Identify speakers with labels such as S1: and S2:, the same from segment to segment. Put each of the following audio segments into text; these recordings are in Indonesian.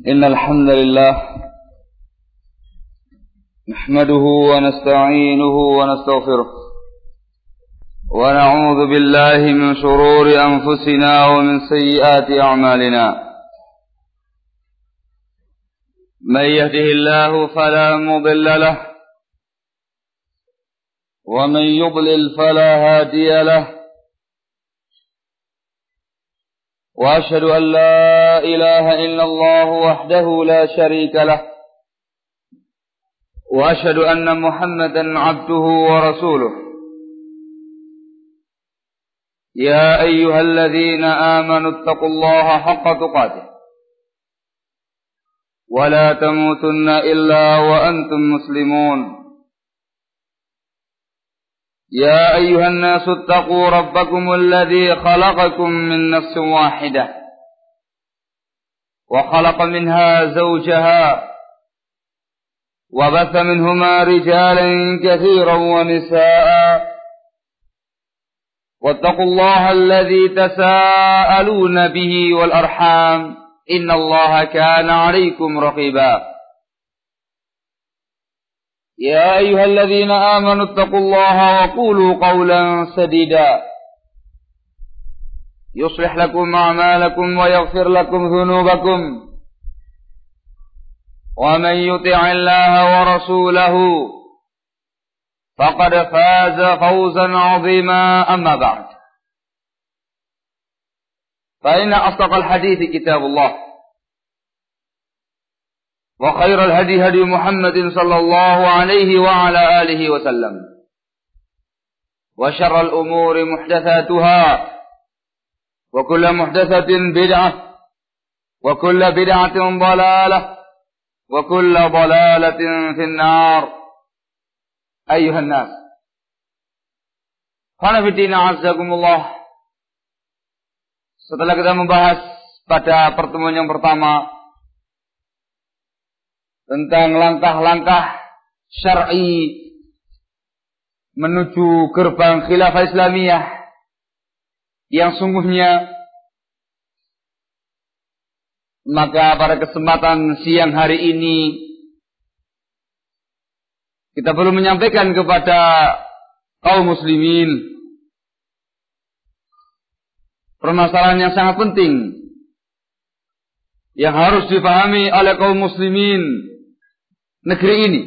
S1: إن الحمد لله نحمده ونستعينه ونستغفره ونعوذ بالله من شرور أنفسنا ومن سيئات أعمالنا من يهده الله فلا مضل له ومن يضلل فلا هادي له وأشهد أن لا إله إلا الله وحده لا شريك له وأشهد أن محمدا عبده ورسوله يا أيها الذين آمنوا اتقوا الله حق تقاته ولا تموتن إلا وأنتم مسلمون يا أيها الناس اتقوا ربكم الذي خلقكم من نفس واحدة وخلق منها زوجها وبث منهما رجالا كثيرا ونساء واتقوا الله الذي تساءلون به والأرحام إن الله كان عليكم رقيبا يا أيها الذين آمنوا اتقوا الله وقولوا قولا سديدا يصلح لكم أعمالكم ويغفر لكم ذنوبكم ومن يطع الله ورسوله فقد فاز فوزا عظيما أما بعد فإن أصدق الحديث كتاب الله وخير الهدي هدي محمد صلى الله عليه وعلى آله وسلم وشر الأمور محدثاتها وكل محدثة بدعة وكل بدعة ضلالة وكل ضلالة في النار أيها الناس Khanafiddin a'azzakumullah. Setelah kita membahas pada pertemuan yang pertama tentang langkah-langkah syar'i menuju gerbang khilafah Islamiyah yang sungguhnya, maka pada kesempatan siang hari ini kita perlu menyampaikan kepada kaum muslimin permasalahan yang sangat penting yang harus dipahami oleh kaum muslimin negeri ini,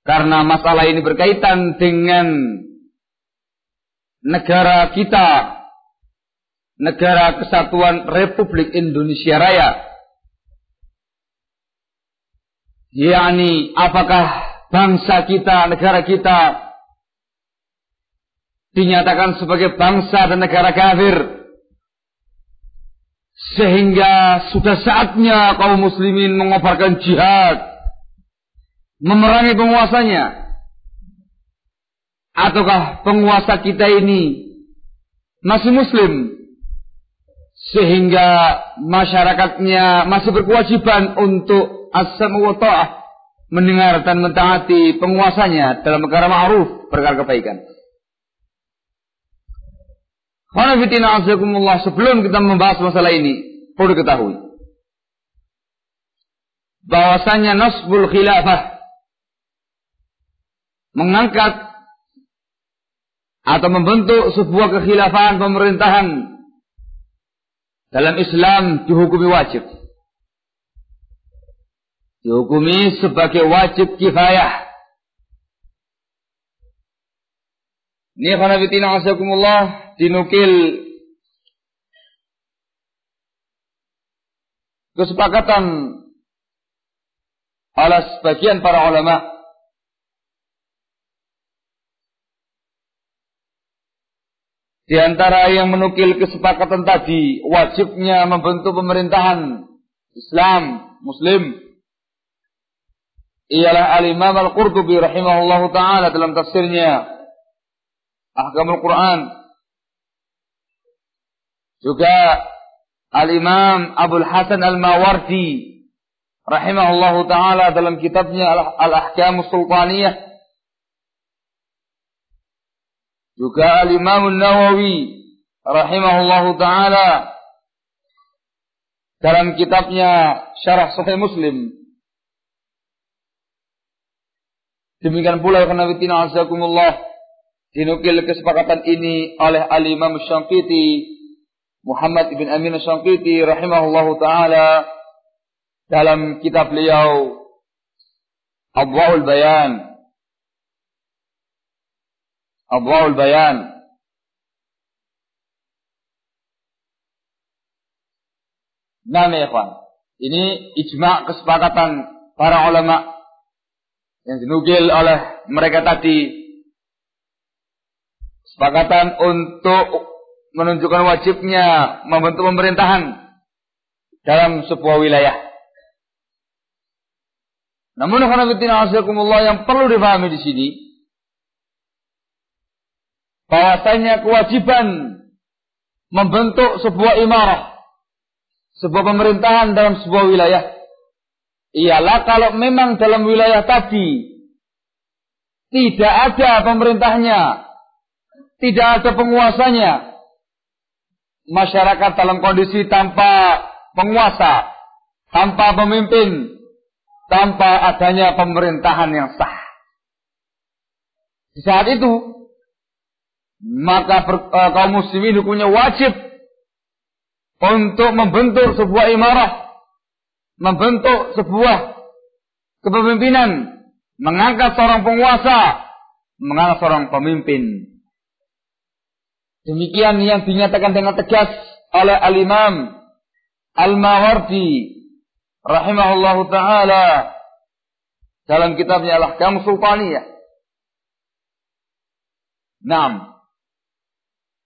S1: karena masalah ini berkaitan dengan negara kita, negara kesatuan Republik Indonesia Raya. yakni apakah bangsa kita, negara kita dinyatakan sebagai bangsa dan negara kafir, sehingga sudah saatnya kaum muslimin mengobarkan jihad, memerangi penguasanya, ataukah penguasa kita ini masih muslim, sehingga masyarakatnya masih berkewajiban untuk as-sam'u wa ta'ah, mendengar dan mentaati penguasanya dalam perkara ma'ruf, perkara kebaikan. Khanafiddin a'azzakumullah, sebelum kita membahas masalah ini, perlu diketahui bahwasanya nasbul khilafah, mengangkat atau membentuk sebuah kekhilafahan pemerintahan dalam Islam dihukumi wajib, dihukumi sebagai wajib kifayah. Ini khanafiddin a'azzakumullah dinukil kesepakatan oleh sebagian para ulama di antara yang menukil kesepakatan tadi wajibnya membentuk pemerintahan Islam Muslim ialah Al-Imam Al-Qurtubi rahimahullahu ta'ala dalam tafsirnya Ahkamul Quran, juga Al-Imam Abul Hasan Al-Mawardi rahimahullahu ta'ala dalam kitabnya Al-Ahkamus Sultaniyah, juga Al-Imam An-Nawawi rahimahullahu ta'ala dalam kitabnya Syarah Sahih Muslim. Demikian pula karena witina azakumullah dinukil kesepakatan ini oleh Al-Imam Syangqiti Muhammad ibn Amin Syangqiti rahimahullahu taala dalam kitab beliau Adwa'ul Bayan. Adwa'ul Bayan. Nah, ya ikhwan, ini ijma' kesepakatan para ulama yang dinukil oleh mereka tadi, kesepakatan untuk menunjukkan wajibnya membentuk pemerintahan dalam sebuah wilayah. Namun yang perlu dipahami di sini, bahwasanya kewajiban membentuk sebuah imarah, sebuah pemerintahan dalam sebuah wilayah, ialah kalau memang dalam wilayah tadi tidak ada pemerintahnya, tidak ada penguasanya, masyarakat dalam kondisi tanpa penguasa, tanpa pemimpin, tanpa adanya pemerintahan yang sah. Di saat itu, maka kaum muslimin hukumnya wajib untuk membentuk sebuah imarah, membentuk sebuah kepemimpinan, mengangkat seorang penguasa, mengangkat seorang pemimpin. Demikian yang dinyatakan dengan tegas oleh Al-Imam Al-Mawardi rahimahullahu ta'ala dalam kitabnya Al-Ahkam Sultaniyah. 6.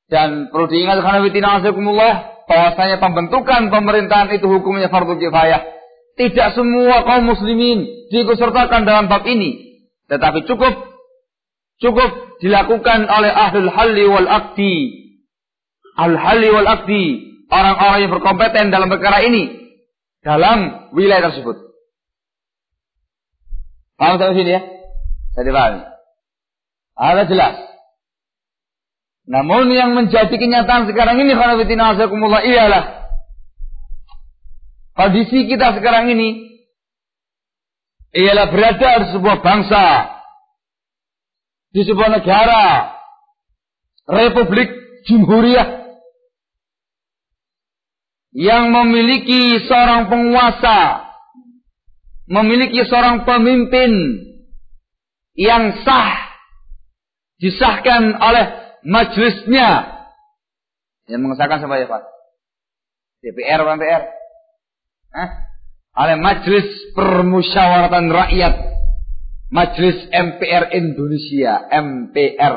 S1: Dan perlu diingat karena witina azakumullah, bahwasanya pembentukan pemerintahan itu hukumnya fardu kifayah. Tidak semua kaum muslimin diikutsertakan dalam bab ini, tetapi cukup dilakukan oleh ahlul halli wal aqdi. Al-halli wal aqdi, orang-orang yang berkompeten dalam perkara ini dalam wilayah tersebut. Paham sampai sini ya? Saya dipahami. Ada jelas. Namun yang menjadi kenyataan sekarang ini khanafitina azakumullah ialah kondisi kita sekarang ini ialah berada di sebuah bangsa, di sebuah negara, Republik Jumhuriyah, yang memiliki seorang penguasa, memiliki seorang pemimpin yang sah, disahkan oleh majelisnya. Yang mengesahkan siapa ya Pak? DPR atau MPR? Oleh Majelis Permusyawaratan Rakyat, Majelis MPR Indonesia, MPR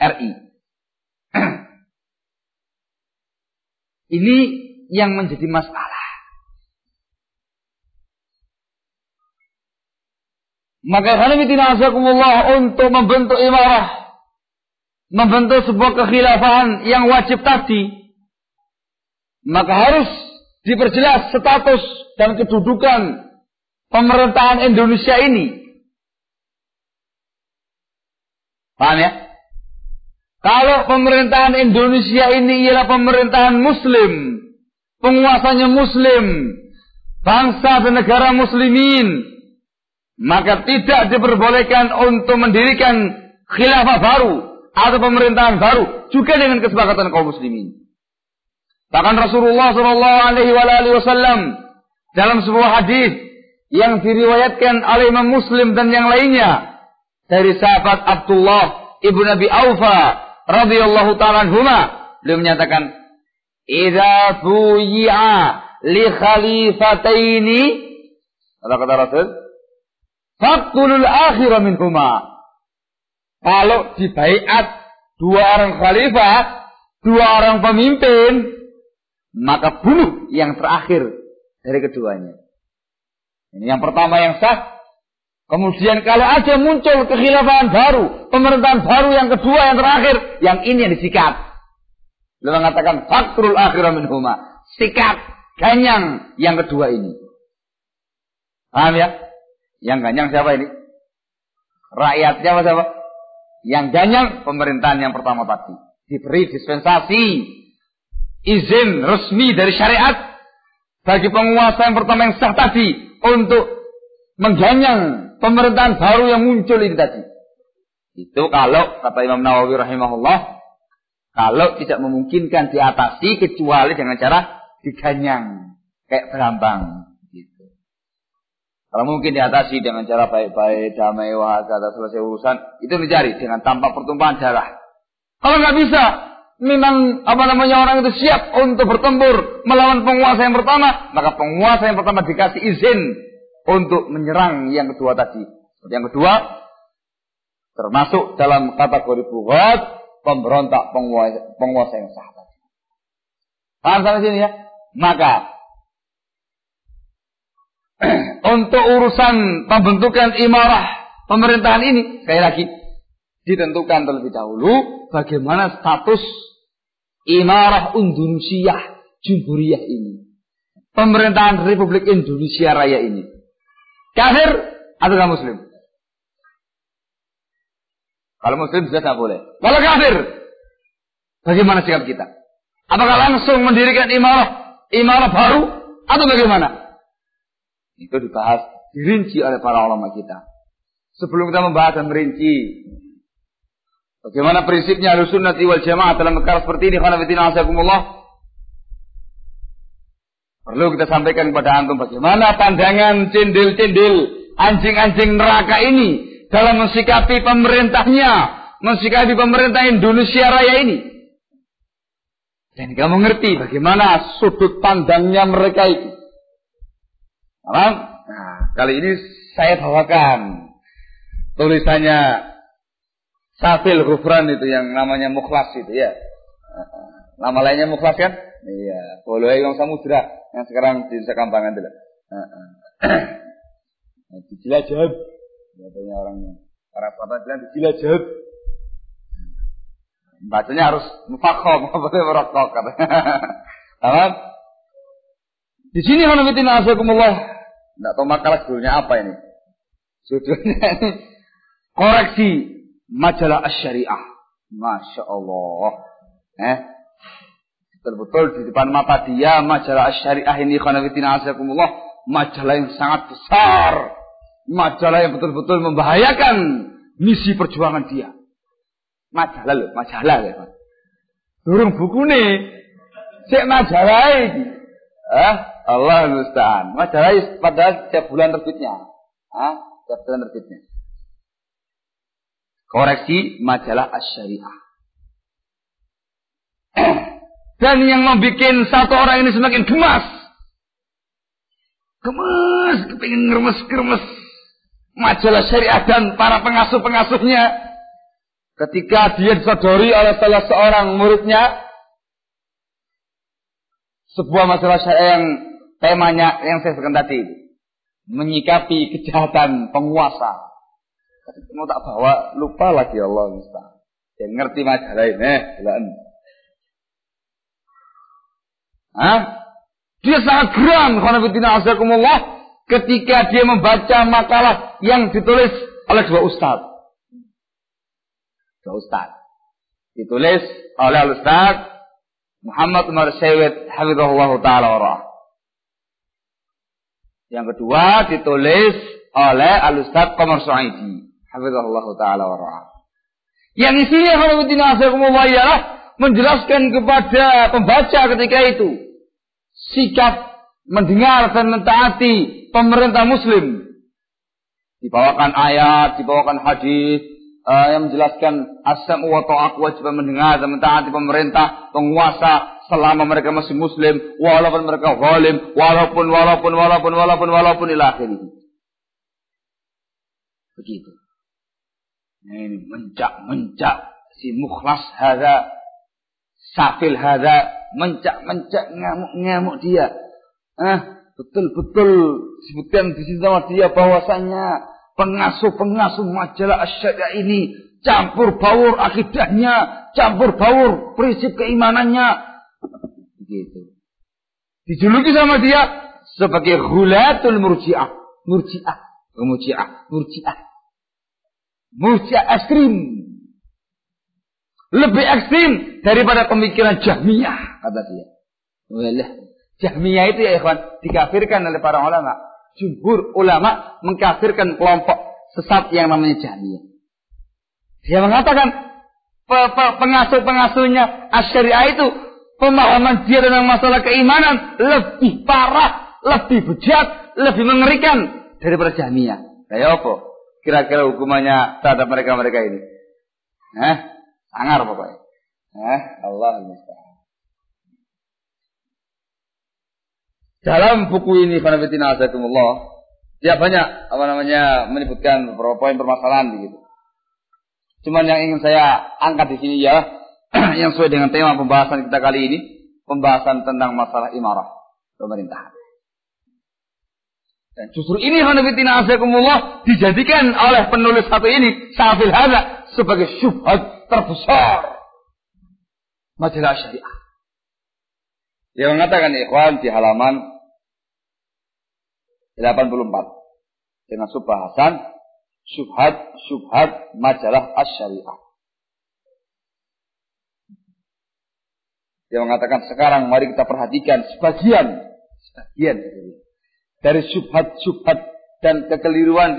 S1: RI. Ini yang menjadi masalah. Maka khanafitina azakumullah, untuk membentuk imarah, membentuk sebuah kekhilafahan yang wajib tadi, maka harus diperjelas status dan kedudukan pemerintahan Indonesia ini. Paham ya? Kalau pemerintahan Indonesia ini ialah pemerintahan muslim, penguasanya muslim, bangsa dan negara muslimin, maka tidak diperbolehkan untuk mendirikan khilafah baru atau pemerintahan baru juga dengan kesepakatan kaum muslimin. Bahkan Rasulullah SAW dalam sebuah hadis yang diriwayatkan oleh Imam Muslim dan yang lainnya dari sahabat Abdullah ibnu Abi Aufa radhiyallahu ta'ala anhuma, beliau menyatakan, "Idza buyi'a li khalifataini," kata Rasul, "faqtulul akhira minhuma." Kalau dibaiat dua orang khalifah, dua orang pemimpin, maka bunuh yang terakhir dari keduanya. Ini yang pertama yang sah. Kemudian kalau ada muncul kekhilafahan baru, pemerintahan baru yang kedua yang terakhir, yang ini yang disikat. Beliau mengatakan fakrul akhira minhuma, sikat, ganyang yang kedua ini. Paham ya? Yang ganyang siapa ini? Rakyatnya siapa? Yang ganyang pemerintahan yang pertama tadi. Diberi dispensasi, izin resmi dari syariat bagi penguasa yang pertama yang sah tadi untuk mengganyang pemerintahan baru yang muncul ini tadi. Itu kalau kata Imam Nawawi rahimahullah, kalau tidak memungkinkan diatasi kecuali dengan cara diganyang kayak berambang gitu. Kalau mungkin diatasi dengan cara baik-baik, damai, wahada, selesai urusan, itu dicari dengan tanpa pertumpahan darah. Kalau nggak bisa, memang orang itu siap untuk bertempur melawan penguasa yang pertama, maka penguasa yang pertama dikasih izin untuk menyerang yang kedua tadi. Yang kedua termasuk dalam kategori bughat, pemberontak penguasa yang sah tadi. Paham sampai sini ya? Maka untuk urusan pembentukan imarah pemerintahan ini sekali lagi ditentukan terlebih dahulu bagaimana status imarah Indonesiah Jumhuriyah ini. Pemerintahan Republik Indonesia Raya ini. Kafir atau tidak muslim? Kalau muslim sudah tidak boleh. Kalau kafir, bagaimana sikap kita? Apakah langsung mendirikan imarah baru atau bagaimana? Itu dibahas dirinci oleh para ulama kita. Sebelum kita membahas dan merinci bagaimana prinsipnya Ahlussunnah wal Jamaah dalam perkara seperti ini, khanafitina asakumullah, perlu kita sampaikan kepada antum bagaimana pandangan cendil-cendil anjing-anjing neraka ini dalam mensikapi pemerintahnya, mensikapi pemerintah Indonesia Raya ini. Dan kamu mengerti bagaimana sudut pandangnya mereka itu. Nah, kali ini saya bawakan tulisannya Safil Ghufran itu yang namanya Mukhlas itu ya. Nama lainnya Mukhlas kan? Iya, boleh yang Samudra yang sekarang di Desa Kambangan itu. Dijilajab. Katanya orangnya. Para sahabat bilang dijilajab. Bacanya harus mufakham, boleh merokok katanya. Paham? Di sini khanafitina azakumullah. Enggak tahu makalah judulnya apa ini. Judulnya ini koreksi majalah Asy-Syariah. Masya Allah. Betul-betul di depan mata dia majalah Asy-Syariah ini khanafitina azakumullah. Majalah yang sangat besar. Majalah yang betul-betul membahayakan misi perjuangan dia. Majalah loh, majalah ya. Durung buku nih. Sik majalah ini. Allah musta'an. Majalah padahal setiap bulan terbitnya. Setiap bulan terbitnya. Koreksi majalah Asy-Syariah. Dan yang membuat satu orang ini semakin gemas. Kepingin ngeremes-keremes majalah Syariah dan para pengasuh-pengasuhnya. Ketika dia disodori oleh salah seorang muridnya sebuah masalah Syariah yang temanya yang saya sebutkan tadi, menyikapi kejahatan penguasa. Mau tak bawa, lupa lagi Allah musta'an. Yang ngerti majalah ini, bulan. Dia sangat geram khanafitina azakumullah ketika dia membaca makalah yang ditulis oleh dua ustaz. Ditulis oleh Al-Ustaz Muhammad Umar Sayyid hafizahullah ta'ala warah. Yang kedua ditulis oleh Al-Ustaz Qamar Su'aidi hafizahullah ta'ala warah. Yang isinya khanafitina azakumullah ialah menjelaskan kepada pembaca ketika itu sikap mendengar dan mentaati pemerintah muslim. Dibawakan ayat, dibawakan hadis yang menjelaskan as-sam'u wa ta'ah, kewajiban mendengar dan mentaati pemerintah, penguasa selama mereka masih muslim, walaupun mereka zalim, walaupun ila akhirih. Begitu. Nah, ini mencak si Mukhlas hadza, Safil hadza, mencak ngamuk dia. Betul-betul disebutkan di sini sama dia bahwasanya pengasuh majalah Asy-Syariah ini campur baur akidahnya, campur baur prinsip keimanannya. Begitu. Dijuluki sama dia sebagai ghulatul murji'ah ekstrim. Lebih ekstrim daripada pemikiran Jahmiyah, kata dia. Walah, Jahmiyah itu ya ikhwan dikafirkan oleh para ulama. Jumhur ulama mengkafirkan kelompok sesat yang namanya Jahmiyah. Dia mengatakan pengasuh-pengasuhnya Asy'ari'ah itu pemahaman dia tentang masalah keimanan lebih parah, lebih bejat, lebih mengerikan daripada Jahmiyah. Kayak apa? Kira-kira hukumannya terhadap mereka-mereka ini? Sangar pokoknya. Allah musta'an. Dalam buku ini Fanafitina Azakumullah, dia banyak menyebutkan beberapa poin permasalahan begitu. Cuman yang ingin saya angkat di sini ya, yang sesuai dengan tema pembahasan kita kali ini, pembahasan tentang masalah imarah pemerintahan. Dan justru ini Fanafitina Azakumullah dijadikan oleh penulis satu ini, Safil Hadza, sebagai syubhat terbesar majalah Syariah. Dia mengatakan ikhwan di halaman 84 dengan subbahasan syubhat majalah Asy-Syariah. Dia mengatakan sekarang mari kita perhatikan sebagian dari syubhat dan kekeliruan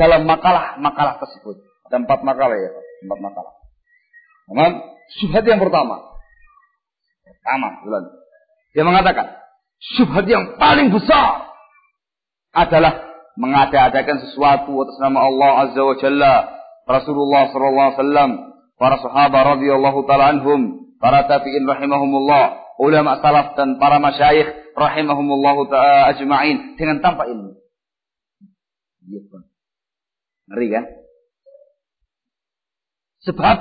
S1: dalam makalah tersebut. Ada 4 makalah ya, 4 makalah. Namun syubhat yang pertama, dia mengatakan syubhat yang paling besar adalah mengada-adakan sesuatu atas nama Allah Azza wa Jalla, Rasulullah sallallahu alaihi wasallam, para sahabat radhiyallahu taala anhum, para tabi'in rahimahumullah, ulama salaf dan para masyayikh rahimahumullahu taala ajma'in dengan tanpa ilmu. Ngeri kan? Sebab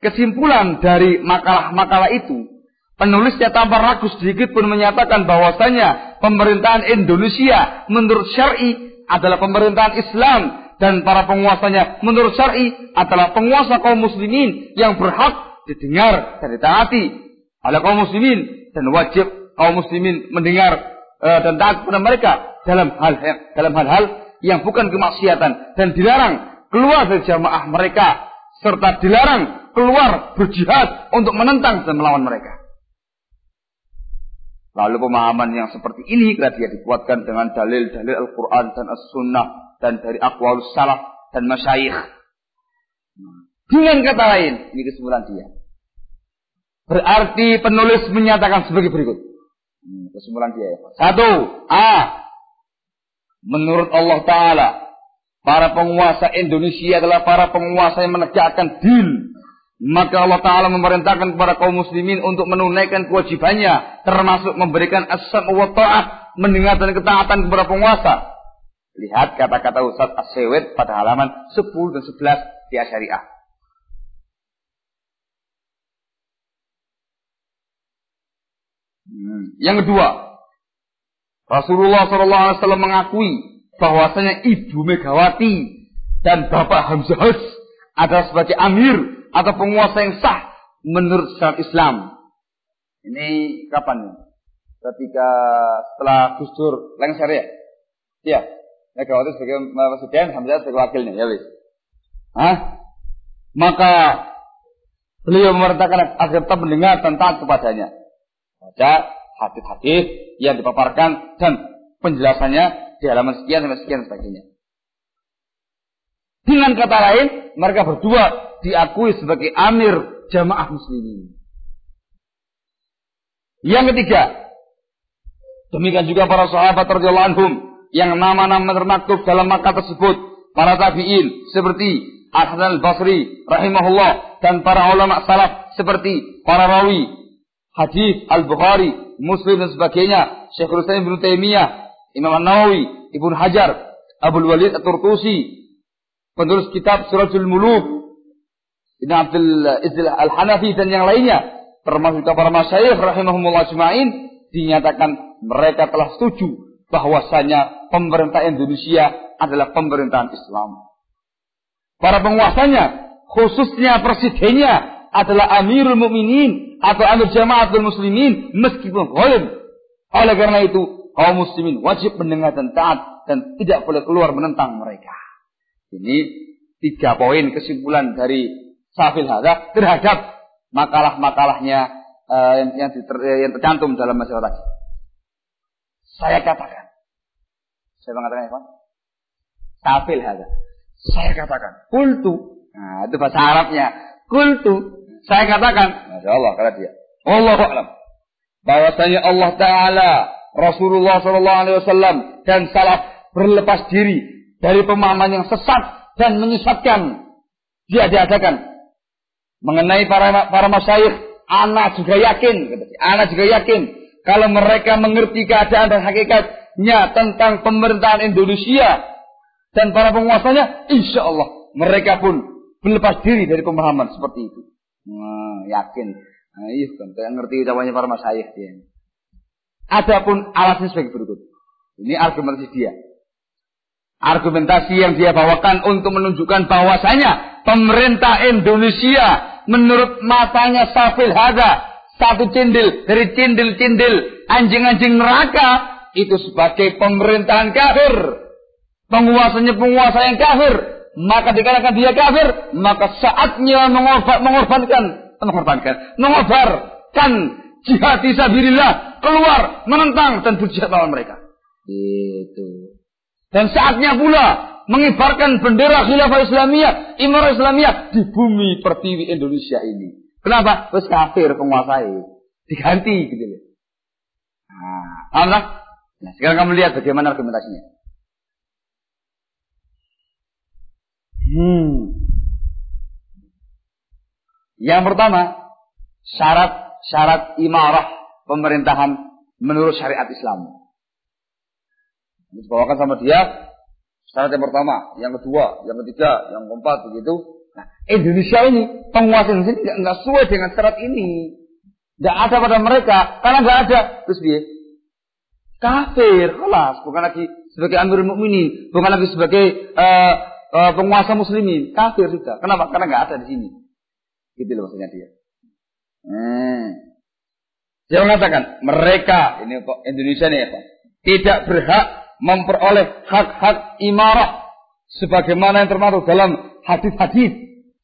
S1: kesimpulan dari makalah-makalah itu, penulisnya tanpa ragu sedikit pun menyatakan bahwasanya pemerintahan Indonesia menurut syar'i adalah pemerintahan Islam dan para penguasanya menurut syar'i adalah penguasa kaum muslimin yang berhak didengar dan ditaati oleh kaum muslimin dan wajib kaum muslimin mendengar dan taat kepada mereka dalam hal-hal yang bukan kemaksiatan dan dilarang keluar dari jamaah mereka serta dilarang keluar berjihad untuk menentang dan melawan mereka. Lalu pemahaman yang seperti ini dia dikuatkan dengan dalil-dalil Al-Quran dan As-Sunnah dan dari aqwalus salaf dan masyayikh. Dengan kata lain, ini kesimpulan dia. Berarti penulis menyatakan sebagai berikut. Kesimpulan dia. 1. Menurut Allah Ta'ala, para penguasa Indonesia adalah para penguasa yang menegakkan din. Maka Allah Ta'ala memerintahkan kepada kaum muslimin untuk menunaikan kewajibannya, termasuk memberikan as-sam' wa ta'ah, mendengar dan ketaatan kepada penguasa. Lihat kata-kata Ustaz As-Sewet pada halaman 10 dan 11 di Asy-Syariah. Yang kedua, Rasulullah SAW mengakui bahwasanya Ibu Megawati dan Bapak Hamzahas adalah sebagai amir atau penguasa yang sah menurut syariat Islam. Ini kapan? Ketika setelah Gus Dur lengser ya? Iya. Megawati sebagai presiden, Hamzah sebagai wakilnya, ya wis. Maka beliau memerintahkan agar tetap mendengar dan taat kepadanya. Baca hadis-hadis yang dipaparkan dan penjelasannya di halaman sekian sampai sekian sebagainya. Dengan kata lain, mereka berdua diakui sebagai amir jamaah muslimin. Yang ketiga, demikian juga para sahabat radhiyallahu anhum yang nama-nama termaktub dalam makalah tersebut, para tabi'in seperti Al-Hasan Al-Basri rahimahullah dan para ulama salaf seperti para rawi hadis Al-Bukhari, Muslim dan sebagainya, Syekhul Islam Ibnu Taimiyah, Imam An-Nawawi, Ibnu Hajar, Abdul Walid At-Turtusi, penulis kitab Surajul Muluk, Ibn Abdul Izzil Al-Hanafi dan yang lainnya, termasuk para masyayikh rahimahumullah ajma'in, dinyatakan mereka telah setuju bahwasanya pemerintah Indonesia adalah pemerintahan Islam. Para penguasanya, khususnya presidennya adalah Amirul Mukminin atau Amir Jamaatul Muslimin meskipun zalim. Oleh karena itu, kaum muslimin wajib mendengar dan taat dan tidak boleh keluar menentang mereka. Ini 3 poin kesimpulan dari Safil Hadza terhadap makalah-makalahnya yang tercantum dalam masalah tadi. Saya katakan. Saya mengatakan apa? Safil hada. Saya katakan. Qultu. Nah, itu bahasa Arabnya. Qultu. Saya katakan. Masya Allah, kata dia. Allahu a'lam. Bahwasanya Allah Ta'ala, Rasulullah SAW dan salaf berlepas diri dari pemahaman yang sesat dan menyesatkan. Dia diadakan mengenai para masyayikh. Ana juga yakin kalau mereka mengerti keadaan dan hakikatnya tentang pemerintahan Indonesia dan para penguasanya, insya Allah mereka pun berlepas diri dari pemahaman seperti itu. Yakin. Nah, iya kan, saya ngerti ucapannya para masyayikh dia. Adapun alasnya sebagai berikut. Ini argumentasi dia. Argumentasi yang dia bawakan untuk menunjukkan bahwasanya pemerintah Indonesia menurut matanya Safil hada, satu cindil dari cindil-cindil anjing-anjing neraka, itu sebagai pemerintahan kafir. Penguasanya penguasa yang kafir. Maka dikarenakan dia kafir, maka saatnya mengobarkan jihad fisabilillah, keluar menentang dan berjihad lawan mereka. Itu. Dan saatnya pula mengibarkan bendera khilafah Islamiyah, imarah Islamiyah di bumi pertiwi Indonesia ini. Kenapa? Terus kafir penguasai. Diganti gitu loh. Nah, paham tak? Nah, sekarang kamu lihat bagaimana argumentasinya. Yang pertama, syarat imarah pemerintahan menurut syariat Islam. Dibawakan sama dia syarat yang pertama, yang kedua, yang ketiga, yang keempat begitu. Nah, Indonesia ini penguasa di sini enggak sesuai dengan syarat ini. Enggak ada pada mereka, karena enggak ada. Terus dia kafir, kelas, bukan lagi sebagai Amirul Mukminin, bukan lagi sebagai penguasa muslimin, kafir sudah. Kenapa? Karena enggak ada di sini. Gitu loh maksudnya dia. Dia mengatakan mereka ini kok Indonesia nih apa? Tidak berhak memperoleh hak-hak imarah sebagaimana yang termaktub dalam hadis-hadis,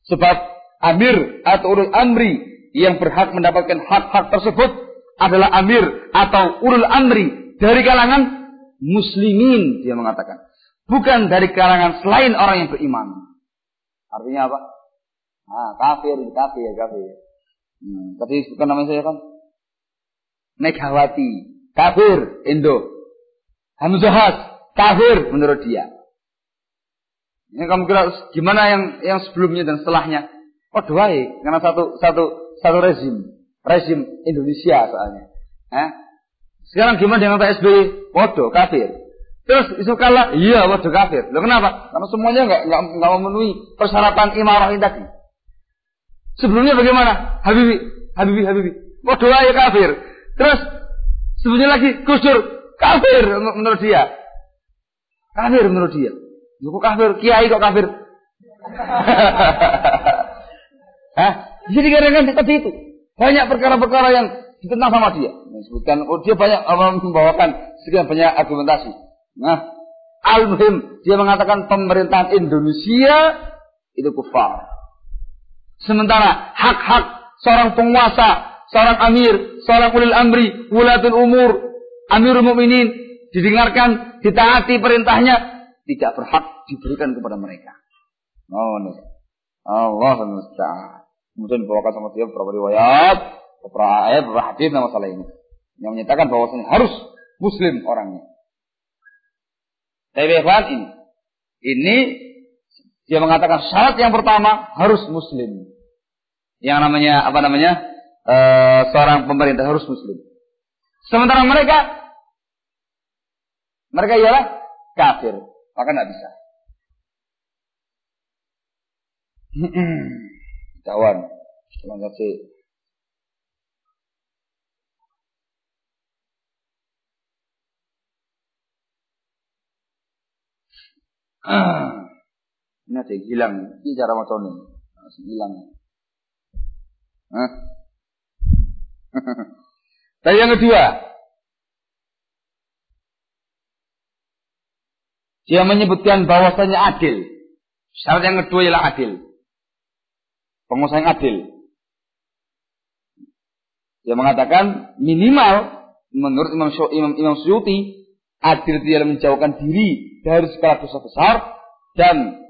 S1: sebab amir atau ulul amri yang berhak mendapatkan hak-hak tersebut adalah amir atau ulul amri dari kalangan muslimin, dia mengatakan, bukan dari kalangan selain orang yang beriman. Artinya apa? Kafir. Tadi bukan namanya saya kan Megawati, kafir Indo. Hamzahas, kafir menurut dia. Ini kamu kira gimana yang sebelumnya dan setelahnya? Oh doai, karena satu rezim Indonesia soalnya. Sekarang gimana dengan Pak SBY? Waduh kafir. Terus isu kalah, iya waduh kafir. Loh kenapa? Karena semuanya nggak memenuhi persyaratan imarah ini tadi. Sebelumnya bagaimana? Habibi. Waduh doai kafir. Terus sebelumnya lagi Gus Dur. Kafir menurut dia. Kok kafir? Kiai kok kafir? Jadi kadang-kadang seperti itu. Banyak perkara-perkara yang ditentang sama dia. Disebutkan, dia banyak membawakan sekian banyak argumentasi. Nah, al-muhim, dia mengatakan pemerintahan Indonesia itu kufar. Sementara hak-hak seorang penguasa, seorang amir, seorang ulil amri, wulatul umur, Amirul Mukminin didengarkan, ditaati perintahnya, tidak berhak diberikan kepada mereka. Allah SWT. Kemudian bawakan sama dia beberapa riwayat, beberapa ayat, beberapa hadis tentang masalah ini yang menyatakan bahwasanya harus Muslim orangnya. Tapi ini dia mengatakan syarat yang pertama harus Muslim. Yang namanya seorang pemerintah harus Muslim. Sementara mereka ialah kafir, maka tidak bisa. Kawan, terima kasih. Ini ada yang hilang. Ini cara macam ini. Hilang. Tapi yang kedua, dia menyebutkan bahwasanya adil. Syarat yang kedua ialah adil. Pengusaha yang adil. Dia mengatakan minimal menurut Imam Suyuti adil dia menjauhkan diri dari segala dosa besar dan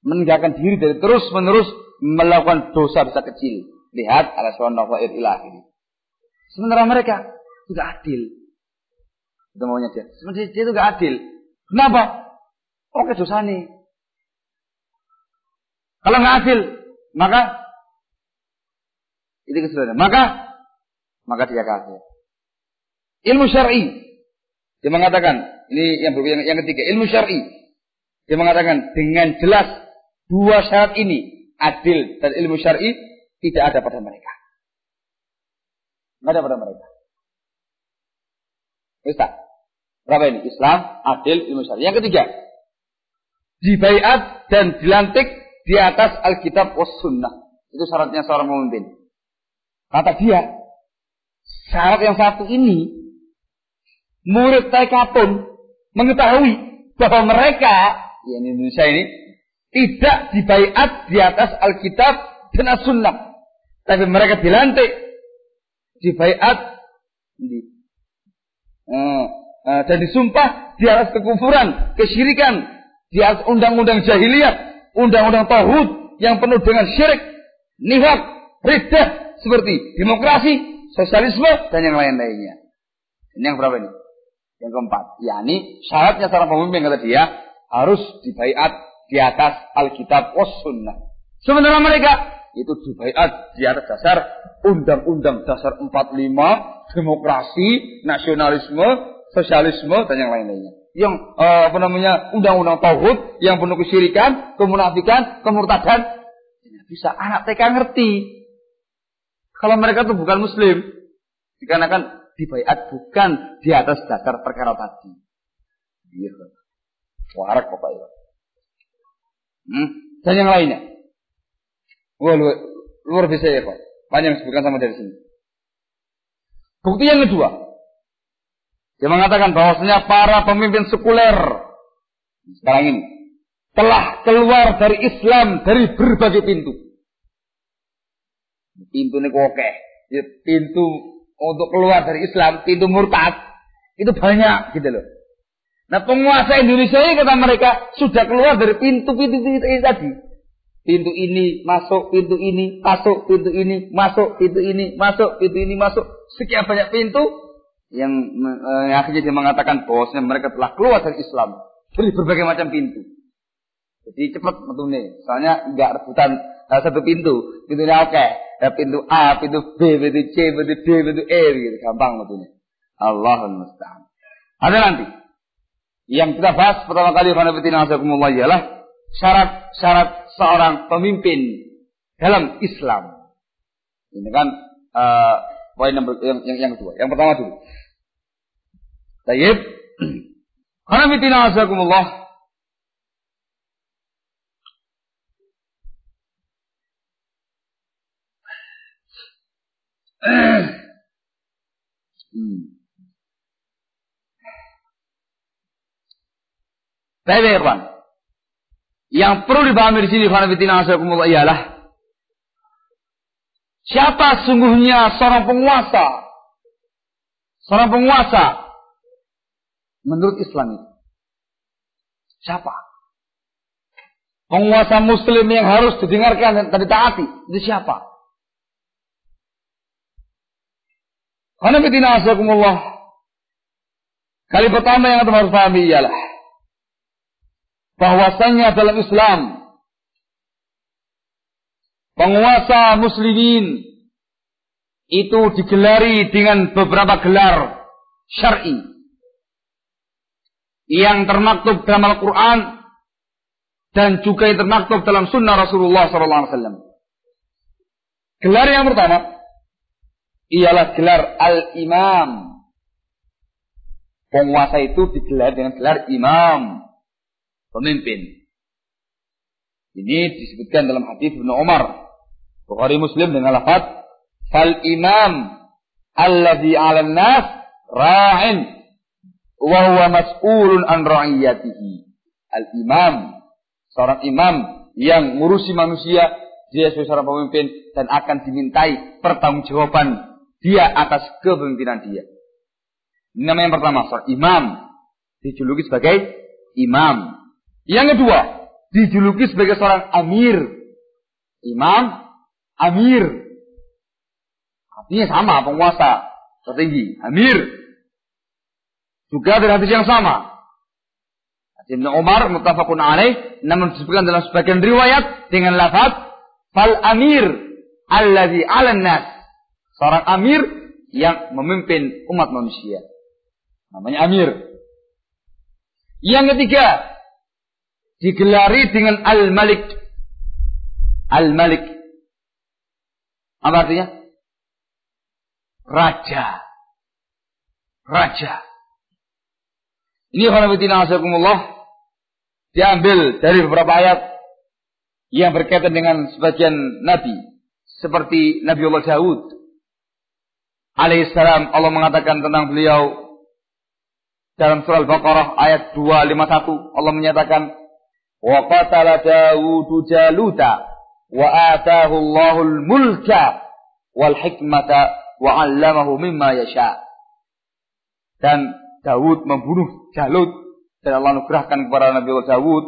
S1: meninggalkan diri dari terus-menerus melakukan dosa-dosa kecil. Lihat al-aswan nawair ilah ini. Sementara mereka tidak adil. Itu maunya dia. Sebenarnya dia itu tidak adil. Kenapa? Oke dosa nih. Kalau nggak adil, maka itu kesulitan. Maka dia kafir. Ilmu syar'i. Dia mengatakan, ini yang ketiga, ilmu syar'i. Dia mengatakan dengan jelas dua syarat ini, adil dan ilmu syar'i tidak ada pada mereka. Tidak ada pada mereka. Ustaz, berapa ini? Islam, adil, ilmu syar'i. Yang ketiga, dibaiat dan dilantik di atas Alkitab was sunnah. Itu syaratnya seorang pemimpin. Kata dia, syarat yang satu ini, murid TK pun mengetahui bahwa mereka, yang Indonesia ini, tidak dibaiat di atas Alkitab dan As-Sunnah. Tapi mereka dilantik, dibaiat, dan disumpah di atas kekufuran, kesyirikan, di atas undang-undang jahiliyah, undang-undang tauhid yang penuh dengan syirik, nifaq, riddah, seperti demokrasi, sosialisme, dan yang lain-lainnya. Ini yang berapa ini? Yang keempat. Yakni syaratnya seorang pemimpin, kata dia, harus dibaiat di atas Alkitab was sunnah. Sementara mereka itu dibaiat di atas dasar undang-undang dasar 45, demokrasi, nasionalisme, sosialisme, dan yang lain-lainnya. Yang undang-undang tauhid yang penuh kesyirikan, kemunafikan, kemurtadan. Bisa anak TK ngerti. Kalau mereka itu bukan muslim, dikarenakan dibaiat bukan di atas dasar perkara tadi. Gitu. Warak pokoknya. Dan yang lainnya. Wah, luar biasa ya Pak. Panjang sebutkan sama dari sini. Bukti yang kedua. Dia mengatakan bahwasanya para pemimpin sekuler sekarang ini telah keluar dari Islam dari berbagai pintu. Pintu ini oke. Pintu untuk keluar dari Islam, pintu murtad, itu banyak gitu loh. Nah penguasa Indonesia ini kata mereka sudah keluar dari pintu-pintu ini tadi. Pintu ini masuk, pintu ini masuk, pintu ini masuk, pintu ini masuk, pintu ini masuk. Sekian banyak pintu yang akhirnya dia mengatakan bahwasanya mereka telah keluar dari Islam dari berbagai macam pintu. Jadi cepat metune, soalnya enggak rebutan satu pintu. Pintunya oke. Pintu A, pintu B, pintu C, pintu D, pintu E gitu, gampang metune. Allahul musta'an. Ada nanti. Yang kita bahas pertama kali ialah syarat-syarat seorang pemimpin dalam Islam. Ini kan poin yang kedua. Yang pertama dulu. Tayyib. Qanabitina azakumullah. Baik, Ikhwan. Yang perlu dipahami di sini ialah siapa sungguhnya seorang penguasa? Seorang penguasa menurut Islam itu. Siapa? Penguasa muslim yang harus didengarkan dan ditaati. Itu siapa? Kali pertama yang kita harus pahami ialah bahwasanya dalam Islam penguasa muslimin itu digelari dengan beberapa gelar syar'i yang termaktub dalam Al-Quran dan juga yang termaktub dalam sunnah Rasulullah SAW. Gelar yang pertama ialah gelar al-imam. Penguasa itu digelar dengan gelar imam, pemimpin. Ini disebutkan dalam hadis Ibnu Umar, Bukhari Muslim dengan lafaz fal imam alladzi 'alan nas ra'in wa huwa mas'ulun an ra'iyatihi. Al-imam, seorang imam yang ngurusi manusia, dia sebagai seorang pemimpin dan akan dimintai pertanggungjawaban dia atas kepemimpinan dia. Ini nama yang pertama, seorang imam. Dijuluki sebagai imam. Yang kedua, dijuluki sebagai seorang amir. Imam, amir. Artinya sama, penguasa tertinggi. Amir. Juga dari hadis yang sama. Ibnu Umar muttafaqun alaih, namun disebutkan dalam sebagian riwayat dengan lafaz fal amir allazi 'alan nas. Seorang amir yang memimpin umat manusia. Namanya amir. Yang ketiga, digelari dengan al-malik. Al-malik. Apa artinya? Raja. Raja. Ini khanafitina asyaikumullah diambil dari beberapa ayat yang berkaitan dengan sebagian nabi. Seperti Nabi Allah Daud alaihissalam, Allah mengatakan tentang beliau dalam surah Al-Baqarah ayat 251, Allah menyatakan wa qatala Dawudu Jaluta wa atahu Allahul mulka wal hikmata wa 'allamahu mimma yasha. Dan Daud membunuh Jalut dan Allah anugerahkan kepada Nabi Allah Daud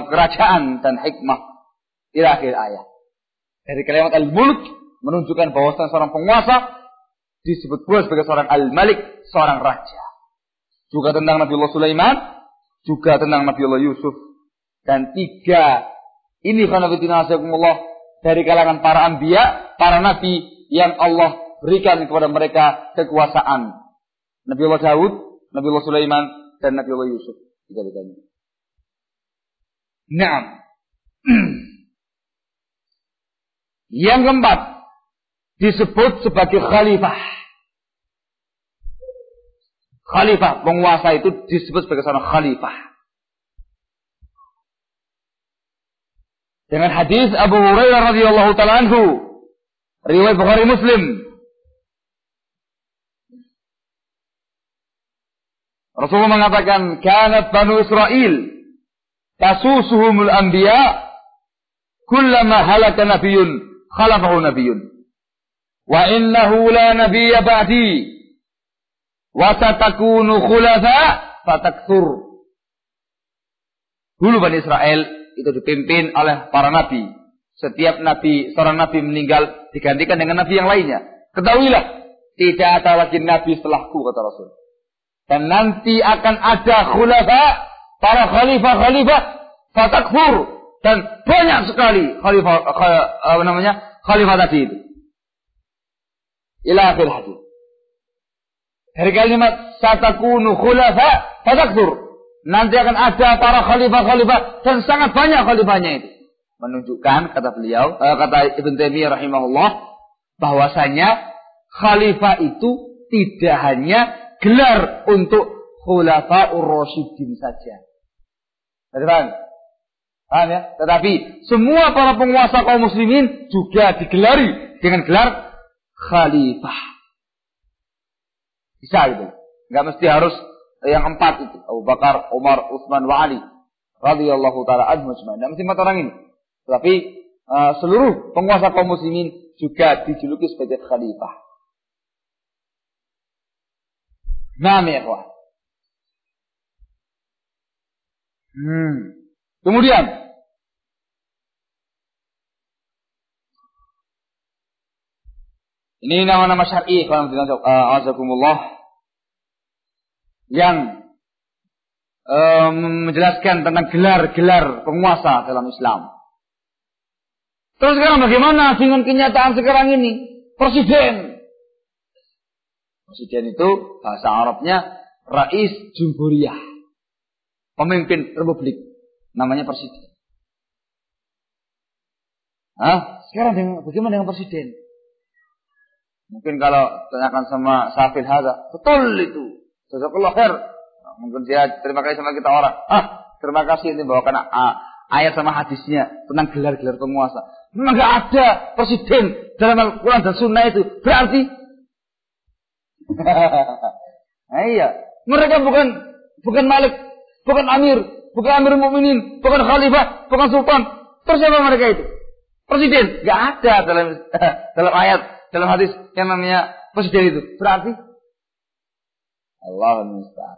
S1: kerajaan dan hikmah. Ila akhir ayat. Dari kalimat al-mulk menunjukkan bahwa seorang penguasa disebut pula sebagai seorang al-malik, seorang raja. Juga tentang Nabi Allah Sulaiman, juga tentang Nabi Allah Yusuf. Dan tiga ini khanafitina asyaikumullah dari kalangan para anbiya, para nabi yang Allah berikan kepada mereka kekuasaan. Nabi Allah Daud, Nabi Allah Sulaiman, dan Nabi Allah Yusuf. Tiga-tiganya. Naam. Yang keempat, disebut sebagai khalifah. Khalifah, penguasa itu disebut sebagai seorang khalifah. Dengan hadis Abu Hurairah radhiyallahu ta'ala anhu, riwayat Bukhari Muslim. Rasulullah mengatakan, "Kanat Banu Israel tasusuhumul anbiya, kullama halaka nabiyyun khalafahu nabiyyun. Wa innahu la nabiyya ba'di. Wa satakunu khulafa fatakthur." Dulu Bani Israel itu dipimpin oleh para nabi. Setiap nabi, seorang nabi meninggal digantikan dengan nabi yang lainnya. Ketahuilah, tidak ada lagi nabi setelahku, kata Rasul. Dan nanti akan ada khulafa, para khalifah-khalifah fatakfur, dan banyak sekali khalifah tadi itu. Ila akhir hadis. Dari kalimat satakunu khulafa fatakfur, nanti akan ada para khalifah-khalifah dan sangat banyak khalifahnya itu. Menunjukkan, kata beliau, kata Ibn Taimiyah rahimahullah, bahwasanya khalifah itu tidak hanya gelar untuk khulafa'ur rasyidin saja. Paham? Paham ya? Tetapi semua para penguasa kaum muslimin juga digelari dengan gelar khalifah. Bisa itu. Enggak mesti harus yang empat itu. Abu Bakar, Umar, Utsman, wa Ali radhiyallahu taala anhum ajma'in. Enggak mesti empat orang ini. Tetapi seluruh penguasa kaum muslimin juga dijuluki sebagai khalifah. Naam ya ikhwan. Kemudian ini nama-nama syar'i azakumullah yang menjelaskan tentang gelar-gelar penguasa dalam Islam. Terus sekarang bagaimana dengan kenyataan sekarang ini? Presiden. Presiden itu bahasa Arabnya Rais Jumhuriyah. Pemimpin republik. Namanya presiden. Sekarang bagaimana dengan presiden? Mungkin kalau tanyakan sama Safil Hadza, betul itu. Jazakallah khair. Mungkin dia terima kasih sama kita orang. Terima kasih ini bawakan ayat sama hadisnya tentang gelar-gelar penguasa. Memang enggak ada presiden dalam Al-Quran dan Sunnah itu. Berarti iya, mereka bukan malik, bukan amir, bukan amir mukminin, bukan khalifah, bukan sultan. Terus siapa mereka itu? Presiden? Enggak ada dalam ayat dalam hadis yang namanya presiden itu. Berarti Allah musta'an.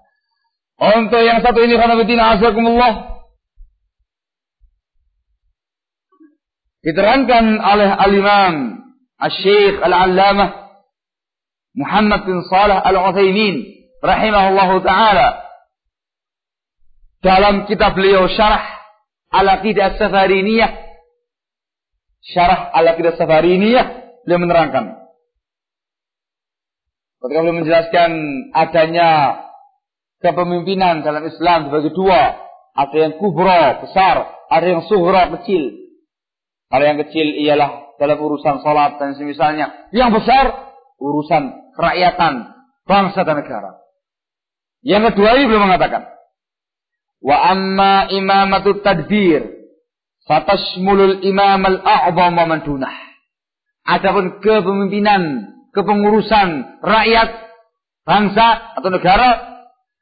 S1: Untuk yang satu ini khanafitina azakumullah, diterangkan oleh al-Imam Al-Syekh Al-Allamah Muhammad bin Shalih Al-Utsaimin rahimahullahu taala dalam kitab beliau Syarah Al-Aqidah As-Safariniyah. Syarah Al-Aqidah As-Safariniyah, beliau menerangkan ketika beliau menjelaskan adanya kepemimpinan dalam Islam dibagi dua, ada yang kubra besar, ada yang sughra kecil. Kalau yang kecil ialah dalam urusan salat dan semisalnya, yang besar urusan kerakyatan, bangsa dan negara. Yang kedua ini beliau mengatakan, wa amma imamatu tadbir fatashmulul imam al-a'zam wa man dunah. Adapun kepemimpinan, kepengurusan rakyat, bangsa atau negara,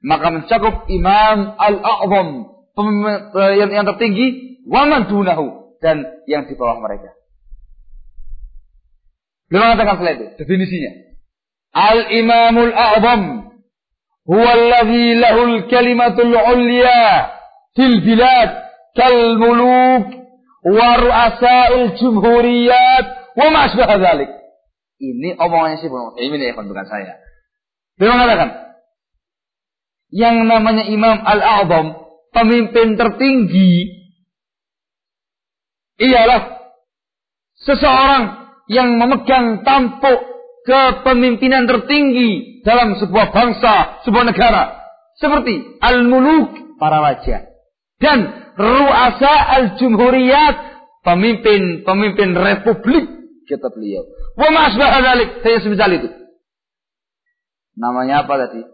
S1: maka mencakup imam al-a'zam, yang tertinggi, wa man dunahu, dan yang di bawah mereka. Beliau mengatakan setelah itu definisinya, al-imamul a'zam huwa alladhi lahul kalimatul ulya fil bilad kal muluk wa ru'asa'il jumhuriyat wa ma asbaha dzalik. Ini omongannya si Ibnu Utsaimin ya, bukan saya. Beliau mengatakan yang namanya imam al-a'zam, pemimpin tertinggi, ialah seseorang yang memegang tampuk kepemimpinan tertinggi dalam sebuah bangsa, sebuah negara. Seperti al-muluk, para raja. Dan ru'asa al-jumhuriyat, pemimpin republik, kata beliau. Wa ma'asbah dzalik, saya semisal itu. Namanya apa tadi?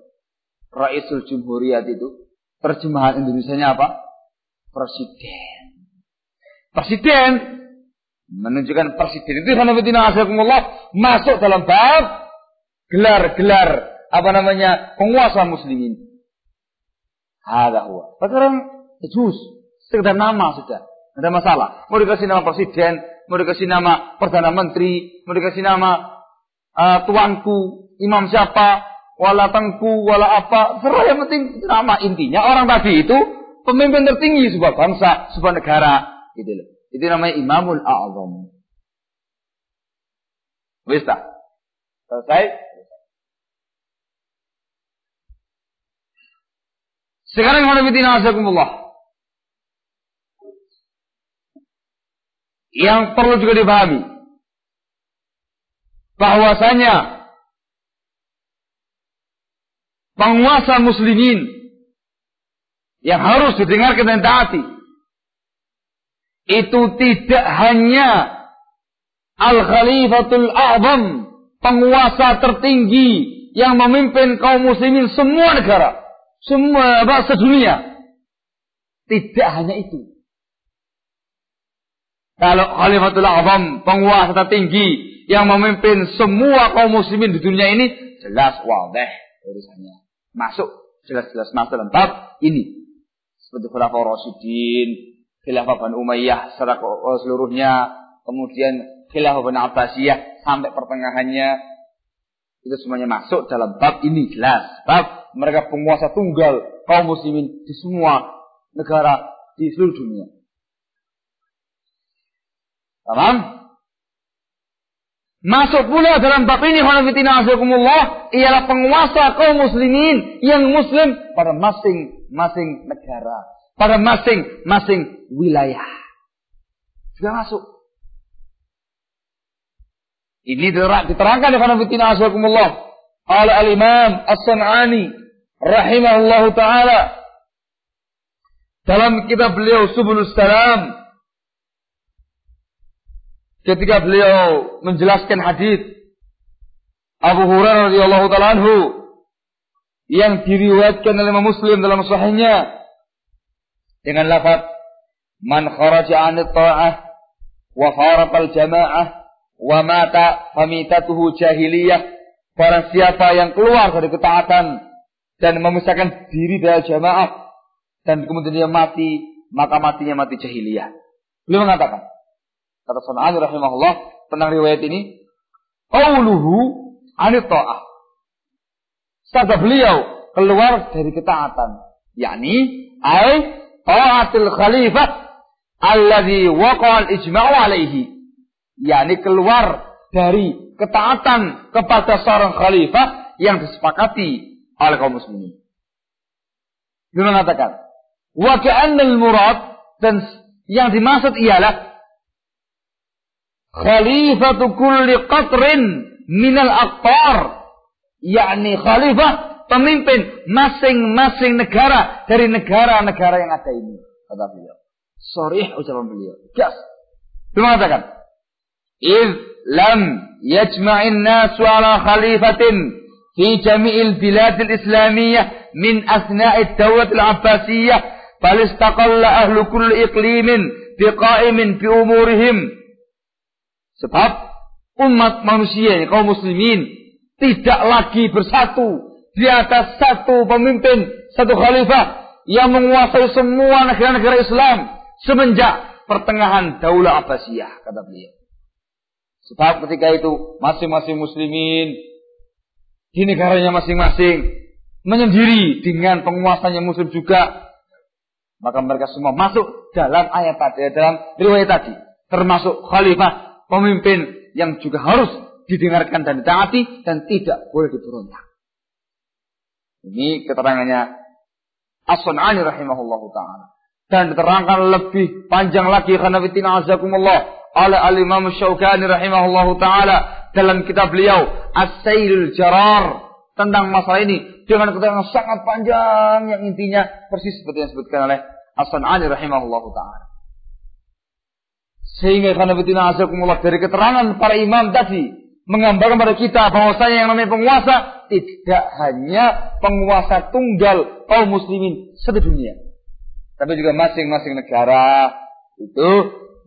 S1: Raisul Jumhuriyat itu. Terjemahan Indonesianya apa? Presiden. Presiden menunjukkan presiden itu khanafitina azakumullah masuk dalam bab gelar-gelar penguasa muslimin. Hadza huwa. Sekarang juz sekedar nama sudah, tidak ada masalah. Mau dikasih nama presiden, mau dikasih nama perdana menteri, mau dikasih nama tuanku, imam siapa, wala tengku, wala apa, serah, yang penting nama. Intinya orang tadi itu pemimpin tertinggi sebuah bangsa, sebuah negara, gitu loh. Itu namanya Imamul A'zam. Wis tak? Selesai? Sekarang khanafitina azakumullah, yang perlu juga dipahami bahwasanya penguasa muslimin yang harus didengarkan dan taati itu tidak hanya Al-Khalifatul A'zam, penguasa tertinggi yang memimpin kaum muslimin semua negara, semua bangsa dunia. Tidak hanya itu. Kalau Khalifatul A'zam, penguasa tertinggi yang memimpin semua kaum muslimin di dunia ini, jelas wadah urusannya. Masuk, jelas-jelas masuk dalam bab ini. Seperti Khulafaur Rasyidin, Khilafah Bani Umayyah seluruhnya, kemudian Khilafah Bani Abbasiyah sampai pertengahannya, itu semuanya masuk dalam bab ini, jelas. Bab mereka penguasa tunggal kaum muslimin di semua negara di seluruh dunia. Paham? Masuk pula dalam bab ini khanafitina azakumullah ialah penguasa kaum muslimin yang muslim pada masing-masing negara, pada masing-masing wilayah. Sudah masuk. Ini diterangkan di khanafitina azakumullah oleh al-Imam As-San'ani rahimahullahu taala dalam kitab beliau Subulus Salam, ketika beliau menjelaskan hadis Abu Hurairah radhiyallahu taala anhu yang diriwayatkan oleh Imam Muslim dalam sahihnya dengan lafaz man kharaja 'anil ta'ah wa faraqal jamaah wa mata famitatuhu jahiliyah, barang siapa yang keluar dari ketaatan dan memisahkan diri dari jamaah dan kemudian dia mati, maka matinya mati jahiliyah. Beliau mengatakan, kata San'ani rahimahullah tentang riwayat ini, qauluhu anit ta'ah. Sabda beliau keluar dari ketaatan, yakni ta'atul khalifah alladhi waqa'a al-ijma'u alaihi, yakni keluar dari ketaatan kepada seorang khalifah yang disepakati oleh kaum muslimin. Dia mengatakan, wa ka'annal murad, dan yang dimaksud ialah khalifatu kulli qatrin minal aqtar, yakni khalifah, pemimpin masing-masing negara dari negara-negara yang ada ini, kata beliau. Sharih ucapan beliau. Gas. Dia mengatakan, "Idz lam yajma'in nasu ala khalifatin fi jami'il biladil islamiyyah min asna'id dawlatil abbasiyyah, bal istaqalla ahlu kulli iqlimin biqa'imin bi umurihim." Sebab umat manusia, kaum muslimin, tidak lagi bersatu di atas satu pemimpin, satu khalifah yang menguasai semua negara-negara Islam semenjak pertengahan Daulah Abbasiyah, kata beliau. Sebab ketika itu masing-masing muslimin di negaranya masing-masing menyendiri dengan penguasanya muslim juga, maka mereka semua masuk dalam ayat tadi, dalam riwayat tadi, termasuk khalifah, pemimpin yang juga harus didengarkan dan ditaati dan tidak boleh diberontak. Ini keterangannya As-Sun'ani rahimahullahu ta'ala. Dan diterangkan lebih panjang lagi khanafitina azakumullah oleh al-Imam Syaukani rahimahullahu ta'ala dalam kitab beliau As-Sailul Jarar tentang masalah ini dengan keterangan sangat panjang yang intinya persis seperti yang disebutkan oleh As-Sun'ani rahimahullahu ta'ala. Sehingga khanafitina azakumullah dari keterangan para imam tadi menggambarkan pada kita bahwasanya yang namanya penguasa tidak hanya penguasa tunggal kaum muslimin sedunia, tapi juga masing-masing negara itu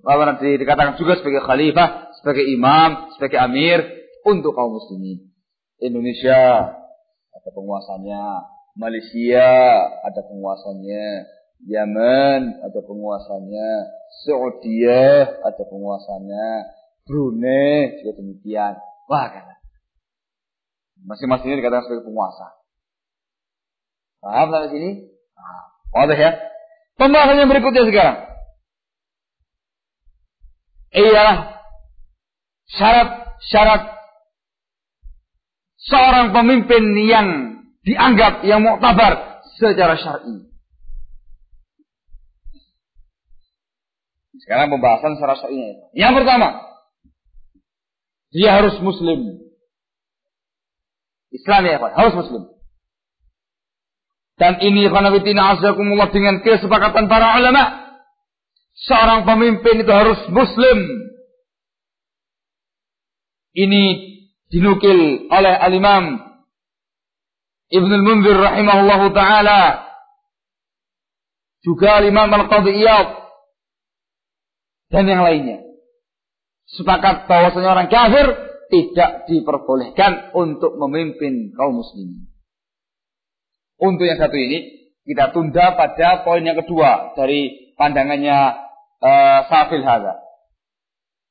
S1: nanti dikatakan juga sebagai khalifah, sebagai imam, sebagai amir untuk kaum muslimin. Indonesia ada penguasanya, Malaysia ada penguasanya, Yaman ada penguasanya, Saudi ada penguasanya, Brunei juga demikian. Wah, kan. Masing-masing ini dikatakan sebagai penguasa. Paham sampai sini? Wadah ya. Pembahasan yang berikutnya sekarang ialah syarat-syarat seorang pemimpin yang dianggap yang muktabar secara syar'i. Sekarang pembahasan secara syar'inya. Yang pertama, dia harus muslim. Islam ya, harus muslim. Dan ini khanafitina azakumullah dengan kesepakatan para ulama, seorang pemimpin itu harus muslim. Ini dinukil oleh al-Imam Ibnul Munzir rahimahullahu ta'ala, juga al-Imam Al-Qadhi Iyad dan yang lainnya. Sepakat bahwasanya orang kafir tidak diperbolehkan untuk memimpin kaum muslimin. Untuk yang satu ini kita tunda pada poin yang kedua dari pandangannya Safil Hadza.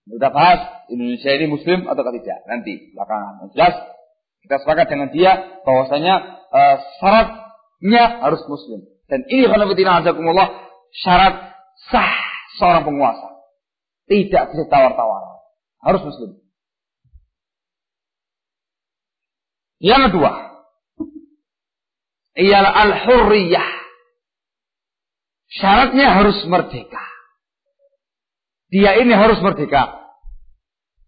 S1: Kita bahas Indonesia ini muslim atau tidak nanti belakangan. Yang jelas kita sepakat dengan dia bahwasanya syaratnya harus muslim. Dan ini khanafitina azakumullah syarat sah seorang penguasa. Tidak bisa tawar-tawar. Harus muslim. Yang kedua ialah al-hurriyah. Syaratnya harus merdeka. Dia ini harus merdeka.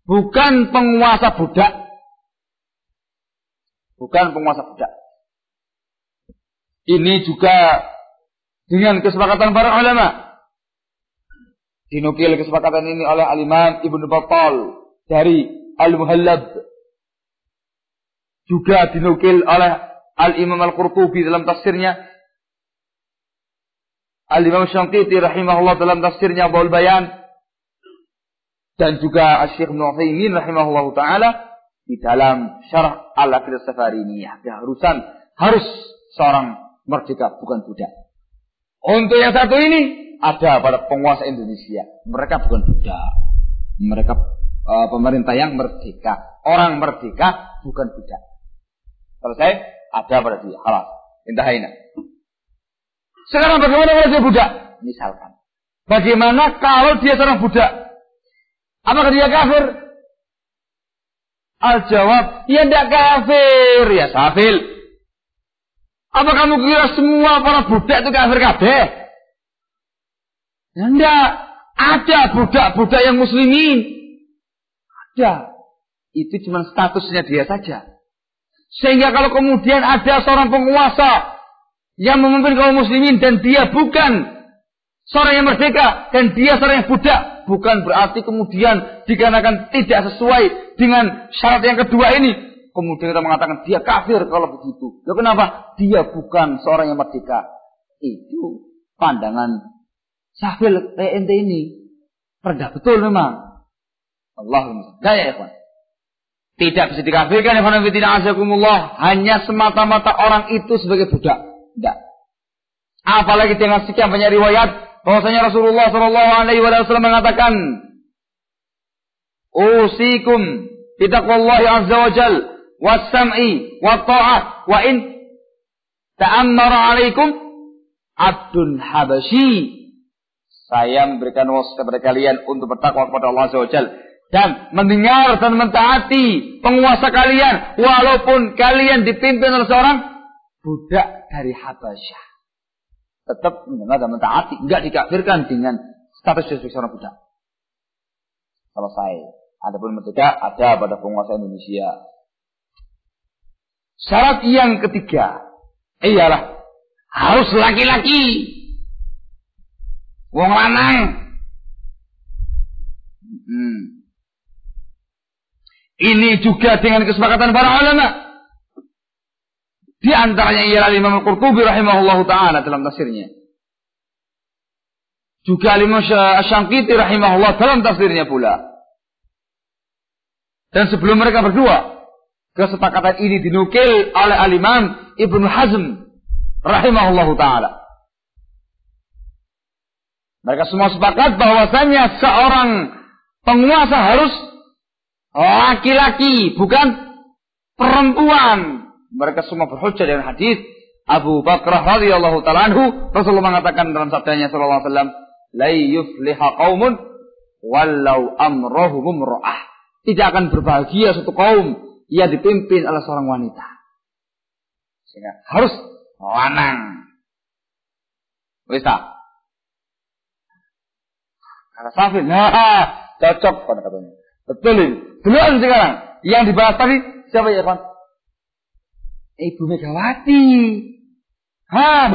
S1: Bukan penguasa budak. Bukan penguasa budak. Ini juga dengan kesepakatan para ulama. Dinukil kesepakatan ini oleh al-Imam Ibnu Battal dari Al-Muhallab. Juga dinukil oleh al-Imam Al-Qurtubi dalam tafsirnya. Al-Imam Syantiti rahimahullah dalam tafsirnya Baul Bayan. Dan juga Syekh Ibnu Utsaimin rahimahullah ta'ala di dalam Syarah Al-Aqidah Safariniyah. Keharusan harus seorang merdeka, bukan budak. Untuk yang satu ini ada pada penguasa Indonesia. Mereka bukan budak. Mereka pemerintah yang merdeka. Orang merdeka bukan budak. Selesai, ada pada dia. Halas. Intahaina. Sekarang bagaimana kalau dia budak? Misalkan. Bagaimana kalau dia seorang budak? Apakah dia kafir? Al-jawab, ya tidak kafir. Ya safil. Apa kamu kira semua para budak itu kafir kabeh? Ya tidak. Ada budak-budak yang muslimin. Ada. Itu cuma statusnya dia saja. Sehingga kalau kemudian ada seorang penguasa yang memimpin kaum muslimin dan dia bukan seorang yang merdeka dan dia seorang yang budak, bukan berarti kemudian dikarenakan tidak sesuai dengan syarat yang kedua ini, kemudian kita mengatakan dia kafir kalau begitu. Loh kenapa? Dia bukan seorang yang merdeka. Itu pandangan safil ente ini. Rendah betul memang. Allahumma daya ikhwan. Tidak bisa dikafirkan ikhwan fillah azakumullah hanya semata-mata orang itu sebagai budak. Tidak. Apalagi dengan sekian banyak riwayat bahwasanya Rasulullah sallallahu alaihi wasallam mengatakan, "Usikum bitaqwallahi azza wa jal was-sam'i wat-tha'ah wa in ta'ammara 'alaikum 'abdun habasyi." Saya memberikan wasiat kepada kalian untuk bertakwa kepada Allah azza wa jal dan mendengar dan mentaati penguasa kalian walaupun kalian dipimpin oleh seorang budak dari Habasyah. Tetap mendengar dan mentaati, enggak dikafirkan dengan status sebagai seorang budak. Selesai. Adapun merdeka ada pada penguasa Indonesia. Syarat yang ketiga ialah harus laki-laki. Wong lanang. Ini juga dengan kesepakatan para ulama. Di antaranya ialah Imam Al-Qurtubi rahimahullahu ta'ala dalam tafsirnya. Juga Imam Asy-Syanqiti rahimahullah dalam tafsirnya pula. Dan sebelum mereka berdua, kesepakatan ini dinukil oleh Al-Imam Ibnu Hazm rahimahullahu ta'ala. Mereka semua sepakat bahwasanya seorang penguasa harus laki-laki, bukan perempuan. Mereka semua berhujjah dengan hadis Abu Bakrah radhiyallahu ta'ala anhu. Rasulullah mengatakan dalam sabdanya sallallahu alaihi wasallam, "La yufliha qaumun walau amrahum imra'ah." Tidak akan berbahagia suatu kaum yang dipimpin oleh seorang wanita. Sehingga harus lanang. Wis ta? Kata Safil, nah cocok pada katanya. Betul ini. Duluan sekarang. Yang dibahas tadi siapa ya kawan? Ibu Megawati.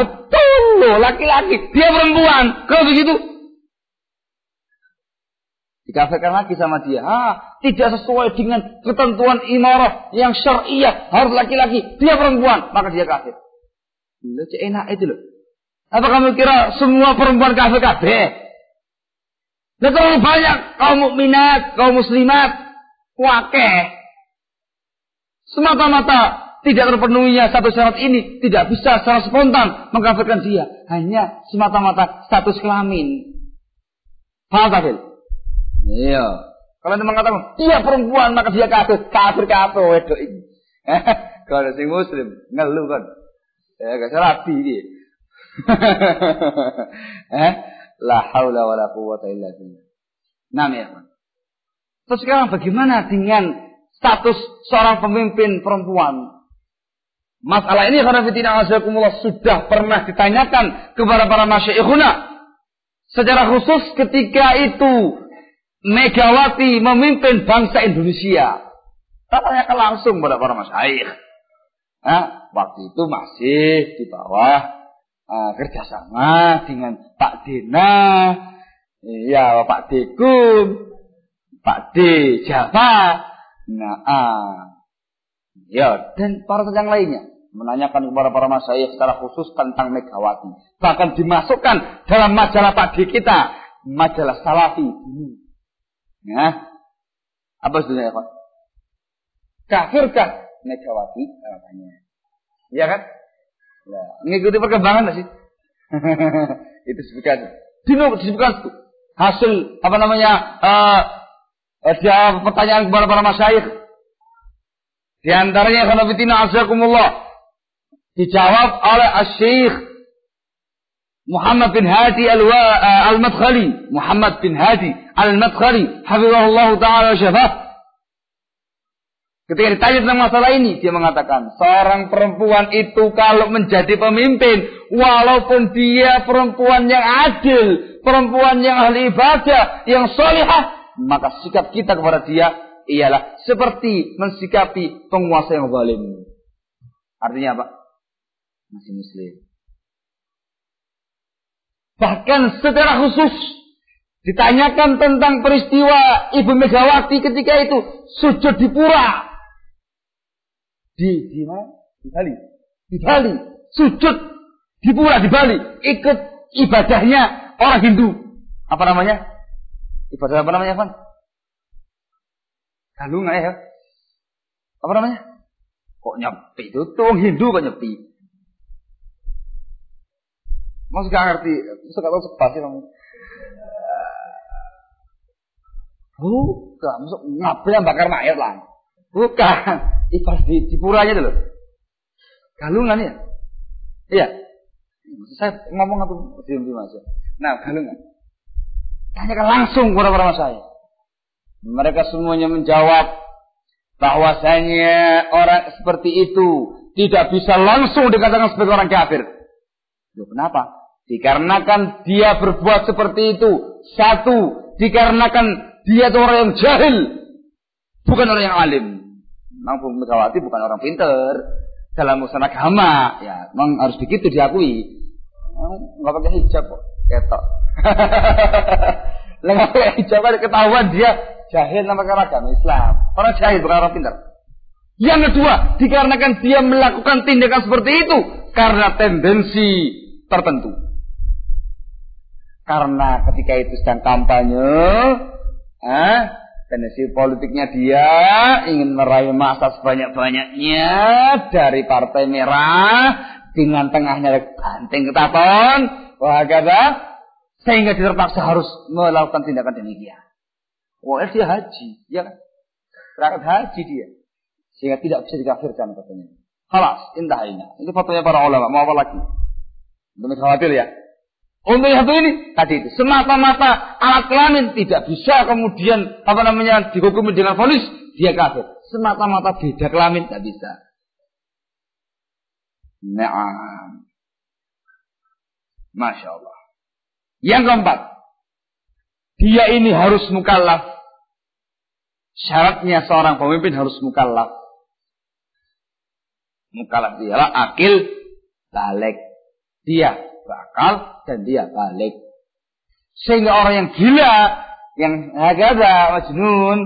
S1: Betul loh, laki-laki. Dia perempuan. Kalau begitu dikafirkan lagi sama dia. Tidak sesuai dengan ketentuan imarah yang syariah. Harus laki-laki. Dia perempuan. Maka dia kafir. Loh, enak itu loh. Apa kamu kira semua perempuan kafir kabeh? Dan terlalu banyak kaum mukminat, kaum muslimat, wakeh. Semata-mata tidak terpenuhinya satu syarat ini, tidak bisa secara spontan mengkafirkan dia. Hanya semata-mata status kelamin. Paham tak, Phil? Iya. Kalau anda mengatakan dia perempuan maka dia kafir, kafir wedok ini. Kalau si muslim ngeluh kan, gak serapi dia. La haula wala quwwata illa billah. Nah, ya. Terus sekarang bagaimana dengan status seorang pemimpin perempuan? Masalah ini karena fitina azakumullah sudah pernah ditanyakan kepada para masyayikhuna. Secara khusus ketika itu Megawati memimpin bangsa Indonesia. Tanyakan langsung kepada para masyayikh. Waktu itu masih di bawah kerjasama dengan Pak Dena, ya Pak Dekum, Pak D Java, ya dan para yang lainnya menanyakan kepada para masyayikh secara khusus tentang Megawati. Bahkan dimasukkan dalam majalah Pak D kita, majalah Salafi. Apa sebenarnya Pak? Kafirkah Megawati? Katanya, ya kan? Ya, mengikuti perkembangan nggak sih? Itu disebutkan. Disebutkan hasil Ada pertanyaan kepada para masyayikh. Di antaranya khanafitina azakumullah. Dijawab oleh Asy-Syaikh Muhammad bin Hadi Al-Madkhali. Muhammad bin Hadi Al-Madkhali. Hafizahullah ta'ala syafah. Ketika ditanya tentang masalah ini, dia mengatakan, seorang perempuan itu kalau menjadi pemimpin, walaupun dia perempuan yang adil, perempuan yang ahli ibadah, yang salihah, maka sikap kita kepada dia ialah seperti mensikapi penguasa yang zalim. Artinya apa? Masih muslim. Bahkan secara khusus ditanyakan tentang peristiwa Ibu Megawati ketika itu sujud di pura. Di mana? Di Bali. Di Bali. Sujud di pura di Bali. Ikut ibadahnya orang Hindu. Apa namanya? Ibadah apa namanya, Van? Galungan ya. Apa namanya? Kok nyepi itu? Tuh Hindu kok nyepi. Mas gak ngerti. Masa gak tahu sepasi namanya. Bukan. Masuk ngapain bakar mayat lah. Bukan. Ibadah di puranya itu loh. Galungan ya? Iya. Saya ngomong apa? Diam-diam aja. Nah, galungan. Tanyakan langsung kepada para masyayikh. Mereka semuanya menjawab bahwasanya orang seperti itu tidak bisa langsung dikatakan sebagai orang kafir. Loh, kenapa? Dikarenakan dia berbuat seperti itu. Satu, dikarenakan dia itu orang yang jahil, bukan orang yang alim. Memang Bu Megawati bukan orang pintar dalam urusan agama. Ya, memang harus begitu diakui. Nggak pakai hijab kok, ketok. Nggak pakai hijab kan ketahuan dia jahil nama agama Islam. Orang jahil bukan orang pintar. Yang kedua, dikarenakan dia melakukan tindakan seperti itu karena tendensi tertentu. Karena ketika itu sedang kampanye, tendensi politiknya dia ingin meraih massa sebanyak-banyaknya dari Partai Merah dengan tengahnya ganteng ketaton, sehingga dia terpaksa harus melakukan tindakan demikian. Wah, dia haji, ya kan? Berangkat haji dia, sehingga tidak bisa dikafirkan katanya. Halas, intahina. Itu fatwanya para ulama. Mau apa lagi? Untuk khawatir ya. Untuk yang satu ini tadi itu semata-mata alat kelamin tidak bisa kemudian dihukumi dengan vonis dia kafir. Semata-mata beda kelamin tidak bisa. Naam. Masya Allah. Yang keempat, dia ini harus mukallaf. Syaratnya seorang pemimpin harus mukallaf. Mukallaf ialah akil, balik. Dia berakal dan dia balik. Sehingga orang yang gila, yang hagada, majnun,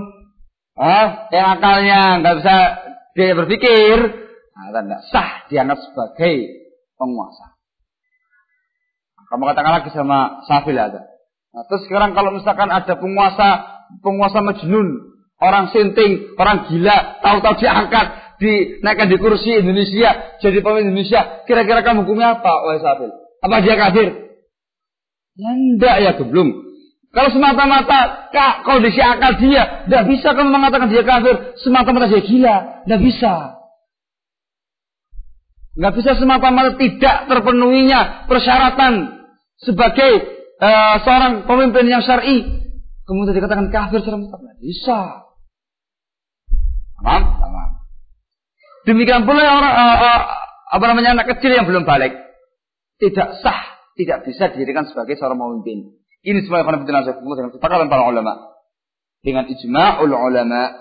S1: yang akalnya nggak bisa dia berpikir, tidak sah dianggap sebagai penguasa. Kamu katakan lagi sama Safil ada. Nah, terus sekarang kalau misalkan ada penguasa majnun, orang sinting, orang gila, tahu-tahu diangkat, dinaikkan di kursi Indonesia, jadi pemimpin Indonesia, kira-kira kamu hukumnya apa, wahai Safil? Apa dia kafir? Ya enggak ya, belum. Kalau semata-mata kondisi akal dia, tidak bisa kamu mengatakan dia kafir, semata-mata dia gila, tidak bisa. Nggak bisa semata-mata tidak terpenuhinya persyaratan sebagai seorang pemimpin yang syar'i, kemudian dikatakan kafir secara mutlak. Nggak bisa. Tamam. Demikian pula orang anak kecil yang belum balik, tidak sah, tidak bisa dijadikan sebagai seorang pemimpin. Ini semuanya karena dengan kesepakatan para ulama. Dengan ijma'ul ulama,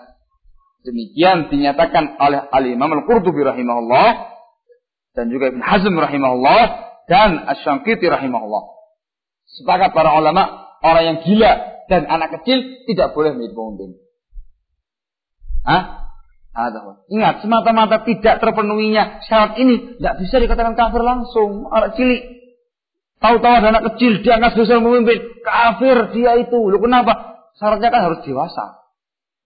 S1: demikian dinyatakan oleh Al-Imam Al-Qurtubi rahimahullah, dan juga Ibn Hazm rahimahullah, dan Asy-Syanqiti rahimahullah. Sepakat para ulama, orang yang gila dan anak kecil tidak boleh menjadi pemimpin. Ingat, semata-mata tidak terpenuhinya syarat ini, tidak bisa dikatakan kafir langsung. Anak cilik, tahu-tahu ada anak kecil diangkat sebagai pemimpin, kafir dia itu. Loh, kenapa? Syaratnya kan harus dewasa.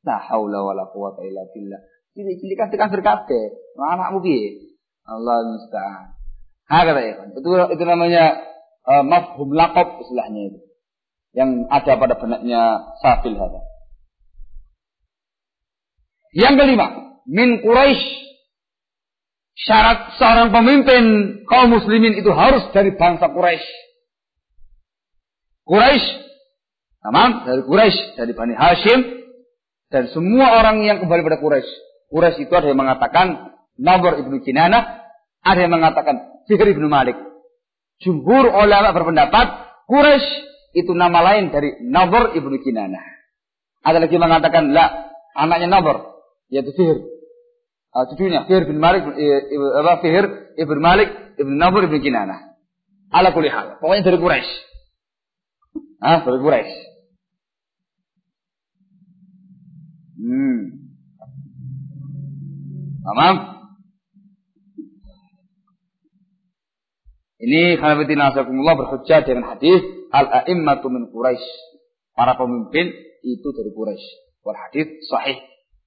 S1: La haula wala quwata illa billah. Cilik-cilik kan kafir kabeh. Anakmu piye? Allah musta'an. Kata ya, itu namanya mafhum laqab istilahnya itu, yang ada pada benaknya Safil hada. Yang kelima, min Quraisy. Syarat seorang pemimpin kaum muslimin itu harus dari bangsa Quraisy. Quraisy, dari Quraisy, dari Bani Hashim, dan semua orang yang kembali pada Quraisy. Quraisy itu ada yang mengatakan Nadhr ibnu Kinanah, ada yang mengatakan Fihr ibnu Malik. Jumhur ulama berpendapat Quraisy itu nama lain dari Nadhr ibnu Kinanah. Ada lagi mengatakan la, anaknya Nadhr, yaitu Fihr. Cucunya Fihr bin Malik, Fihr ibnu Malik ibnu Nadhr ibnu Kinanah. Ala kulli hal, pokoknya dari Quraisy. Dari Quraisy. Tamam. Ini khanafitin azakumullah berhujjah dengan hadis al-a'immatu min Quraisy. Para pemimpin itu dari Quraisy. Wal hadis sahih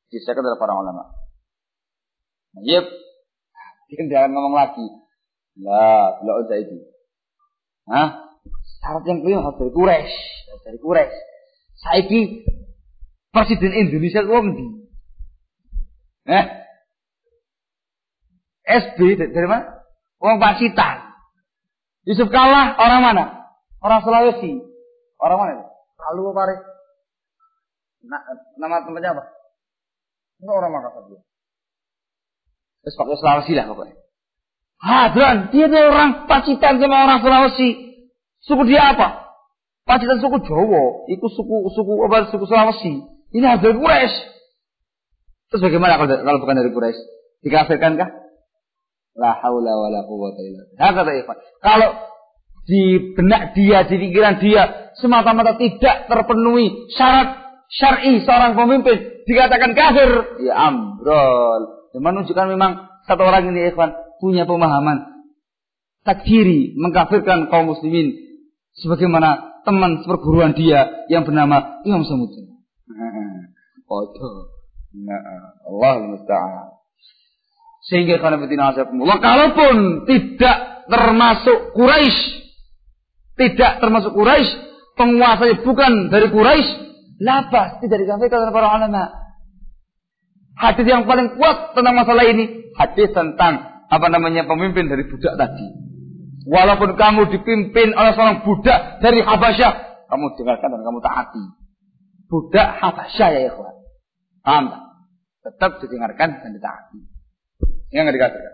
S1: disahkan oleh para ulama. Yep. Dia jangan ngomong lagi. Lah, bila usah itu. Syarat yang kelima harus dari Quraisy. Dari Quraisy. Saiki Presiden Indonesia itu wong ndi? SB dari mana? Wong Pacitan. Yusuf Kalla orang mana? Orang Sulawesi. Orang mana itu? Palu apa? Nama tempatnya apa? Enggak orang Makassar dia. Terus pakai Sulawesi lah pokoknya. Hadran, dia itu orang Pacitan sama orang Sulawesi. Suku dia apa? Pacitan suku Jawa, itu suku Sulawesi. Ini harus dari Quraisy. Terus bagaimana kalau bukan dari Quraisy? Dikafirkankah? La haula wala quwwata illa billah. Kalau di benak dia, di pikiran dia semata-mata tidak terpenuhi syarat syar'i seorang pemimpin dikatakan kafir, ya ambrol. Menunjukkan memang satu orang ini ikhwan punya pemahaman takfiri, mengkafirkan kaum muslimin sebagaimana teman seperguruan dia yang bernama Imam Samudin. Allah musta'an. Sehingga kalaupun tidak termasuk Quraisy, penguasanya bukan dari Quraisy, labas tidak dikafirkan oleh para ulama. Hadis yang paling kuat tentang masalah ini, hadis tentang pemimpin dari budak tadi. Walaupun kamu dipimpin oleh seorang budak dari Habasyah, kamu dengarkan dan kamu taati. Budak Habasyah ya ikhwan. Paham tak? Tetap didengarkan dan ditaati. Yang enggak dikatakan.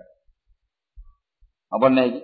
S1: Apa lagi?